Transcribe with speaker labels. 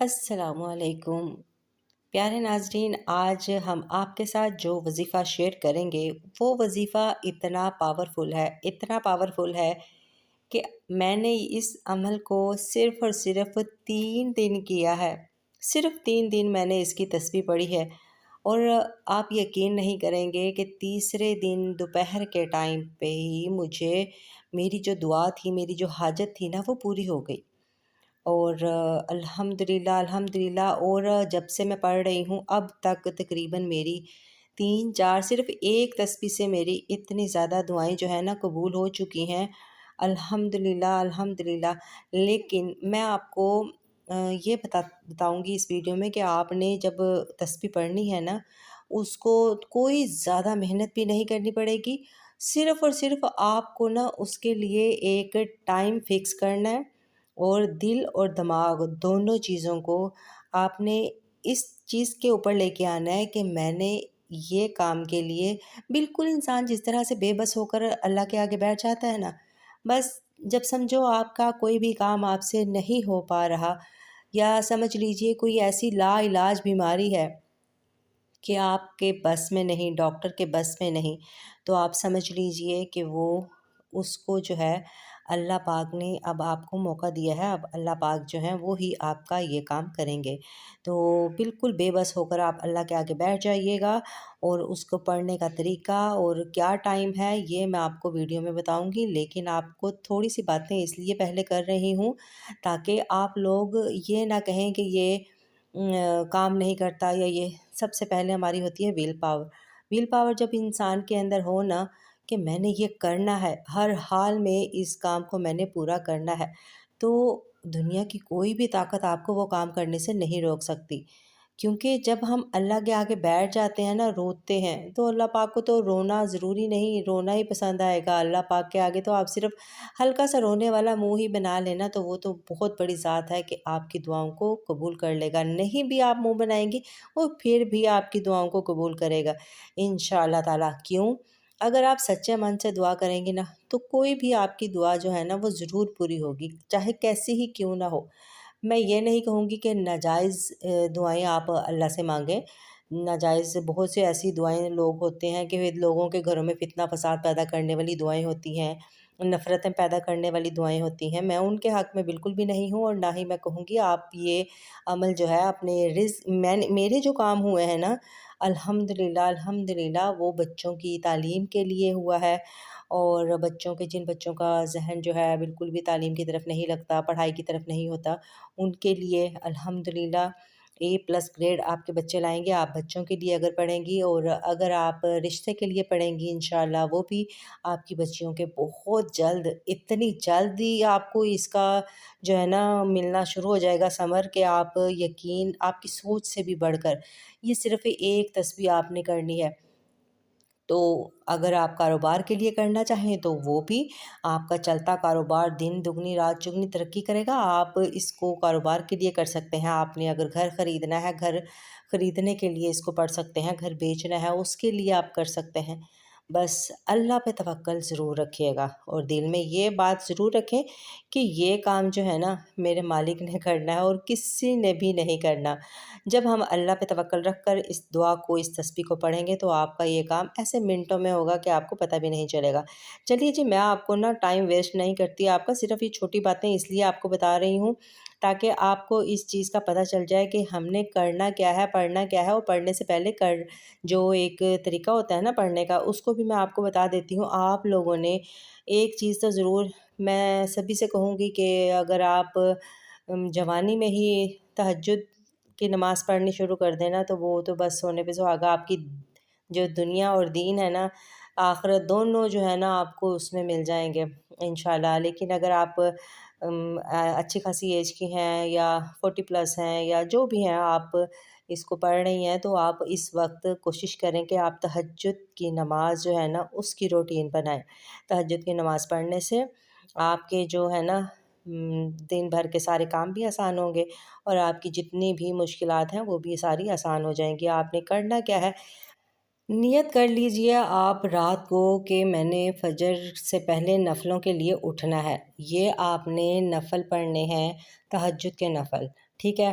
Speaker 1: السلام علیکم پیارے ناظرین، آج ہم آپ کے ساتھ جو وظیفہ شیئر کریں گے وہ وظیفہ اتنا پاورفل ہے کہ میں نے اس عمل کو صرف اور صرف 3 دن کیا ہے۔ صرف 3 دن میں نے اس کی تسبیح پڑھی ہے، اور آپ یقین نہیں کریں گے کہ تیسرے دن دوپہر کے ٹائم پہ ہی مجھے میری جو دعا تھی، میری جو حاجت تھی نا، وہ پوری ہو گئی۔ اور الحمدللہ اور جب سے میں پڑھ رہی ہوں اب تک تقریباً میری 3 4 صرف ایک تسبیح سے میری اتنی زیادہ دعائیں جو ہے نا قبول ہو چکی ہیں، الحمدللہ۔ لیکن میں آپ کو یہ بتاؤں گی اس ویڈیو میں کہ آپ نے جب تسبیح پڑھنی ہے نا، اس کو کوئی زیادہ محنت بھی نہیں کرنی پڑے گی۔ صرف اور صرف آپ کو نا اس کے لیے ایک ٹائم فکس کرنا ہے، اور دل اور دماغ دونوں چیزوں کو آپ نے اس چیز کے اوپر لے کے آنا ہے کہ میں نے یہ کام کے لیے، بالکل انسان جس طرح سے بے بس ہو کر اللہ کے آگے بیٹھ جاتا ہے نا، بس جب سمجھو آپ کا کوئی بھی کام آپ سے نہیں ہو پا رہا، یا سمجھ لیجئے کوئی ایسی لا علاج بیماری ہے کہ آپ کے بس میں نہیں، ڈاکٹر کے بس میں نہیں، تو آپ سمجھ لیجئے کہ وہ اس کو جو ہے اللہ پاک نے اب آپ کو موقع دیا ہے، اب اللہ پاک جو ہیں وہی آپ کا یہ کام کریں گے۔ تو بالکل بے بس ہو کر آپ اللہ کے آگے بیٹھ جائیے گا، اور اس کو پڑھنے کا طریقہ اور کیا ٹائم ہے یہ میں آپ کو ویڈیو میں بتاؤں گی، لیکن آپ کو تھوڑی سی باتیں اس لیے پہلے کر رہی ہوں تاکہ آپ لوگ یہ نہ کہیں کہ یہ کام نہیں کرتا، یا یہ سب سے پہلے ہماری ہوتی ہے ویل پاور۔ ویل پاور جب انسان کے اندر ہو نا کہ میں نے یہ کرنا ہے، ہر حال میں اس کام کو میں نے پورا کرنا ہے، تو دنیا کی کوئی بھی طاقت آپ کو وہ کام کرنے سے نہیں روک سکتی۔ کیونکہ جب ہم اللہ کے آگے بیٹھ جاتے ہیں نا، روتے ہیں، تو اللہ پاک کو تو رونا ضروری نہیں، رونا ہی پسند آئے گا اللہ پاک کے آگے، تو آپ صرف ہلکا سا رونے والا منہ ہی بنا لینا، تو وہ تو بہت بڑی ذات ہے کہ آپ کی دعاؤں کو قبول کر لے گا۔ نہیں بھی آپ منہ بنائیں گی، وہ پھر بھی آپ کی دعاؤں کو قبول کرے گا انشاءاللہ تعالیٰ۔ کیوں؟ اگر آپ سچے من سے دعا کریں گے نا، تو کوئی بھی آپ کی دعا جو ہے نا وہ ضرور پوری ہوگی، چاہے کیسی ہی کیوں نہ ہو۔ میں یہ نہیں کہوں گی کہ ناجائز دعائیں آپ اللہ سے مانگیں۔ ناجائز بہت سے ایسی دعائیں لوگ ہوتے ہیں کہ لوگوں کے گھروں میں فتنہ فساد پیدا کرنے والی دعائیں ہوتی ہیں، نفرتیں پیدا کرنے والی دعائیں ہوتی ہیں، میں ان کے حق میں بالکل بھی نہیں ہوں، اور نہ ہی میں کہوں گی آپ یہ عمل جو ہے اپنے میرے جو کام ہوئے ہیں نا، الحمدللہ وہ بچوں کی تعلیم کے لیے ہوا ہے، اور جن بچوں کا ذہن جو ہے بالکل بھی تعلیم کی طرف نہیں لگتا، پڑھائی کی طرف نہیں ہوتا، ان کے لیے الحمدللہ A+ گریڈ آپ کے بچے لائیں گے۔ آپ بچوں کے لیے اگر پڑھیں گی، اور اگر آپ رشتے کے لیے پڑھیں گی انشاءاللہ، وہ بھی آپ کی بچیوں کے بہت جلد، اتنی جلد ہی آپ کو اس کا جو ہے نا ملنا شروع ہو جائے گا ثمر، کہ آپ یقین، آپ کی سوچ سے بھی بڑھ کر یہ صرف ایک تسبیح آپ نے کرنی ہے۔ تو اگر آپ کاروبار کے لیے کرنا چاہیں تو وہ بھی آپ کا چلتا کاروبار دن دگنی رات چگنی ترقی کرے گا۔ آپ اس کو کاروبار کے لیے کر سکتے ہیں، آپ نے اگر گھر خریدنا ہے، گھر خریدنے کے لیے اس کو پڑھ سکتے ہیں، گھر بیچنا ہے اس کے لیے آپ کر سکتے ہیں۔ بس اللہ پہ توکل ضرور رکھیے گا، اور دل میں یہ بات ضرور رکھیں کہ یہ کام جو ہے نا میرے مالک نے کرنا ہے، اور کسی نے بھی نہیں کرنا۔ جب ہم اللہ پہ توکل رکھ کر اس دعا کو، اس تسبیح کو پڑھیں گے، تو آپ کا یہ کام ایسے منٹوں میں ہوگا کہ آپ کو پتہ بھی نہیں چلے گا۔ چلیے جی، میں آپ کو نا ٹائم ویسٹ نہیں کرتی آپ کا، صرف یہ چھوٹی باتیں اس لیے آپ کو بتا رہی ہوں تاکہ آپ کو اس چیز کا پتہ چل جائے کہ ہم نے کرنا کیا ہے، پڑھنا کیا ہے، اور پڑھنے سے پہلے جو ایک طریقہ ہوتا ہے نا پڑھنے کا، اس کو بھی میں آپ کو بتا دیتی ہوں۔ آپ لوگوں نے ایک چیز تو ضرور، میں سبھی سے کہوں گی کہ اگر آپ جوانی میں ہی تہجد کی نماز پڑھنی شروع کر دینا، تو وہ تو بس سونے پہ سہاگا، آپ کی جو دنیا اور دین ہے نا، آخرت دونوں جو ہے نا آپ کو اس میں مل جائیں گے انشاءاللہ۔ لیکن اگر آپ اچھی خاصی ایج کی ہیں، یا 40+ ہیں، یا جو بھی ہیں، آپ اس کو پڑھ رہی ہیں، تو آپ اس وقت کوشش کریں کہ آپ تہجد کی نماز جو ہے نا اس کی روٹین بنائیں۔ تہجد کی نماز پڑھنے سے آپ کے جو ہے نا دن بھر کے سارے کام بھی آسان ہوں گے، اور آپ کی جتنی بھی مشکلات ہیں وہ بھی ساری آسان ہو جائیں گی۔ آپ نے کرنا کیا ہے، نیت کر لیجئے آپ رات کو کہ میں نے فجر سے پہلے نفلوں کے لیے اٹھنا ہے۔ یہ آپ نے نفل پڑھنے ہیں، تہجد کے نفل، ٹھیک ہے؟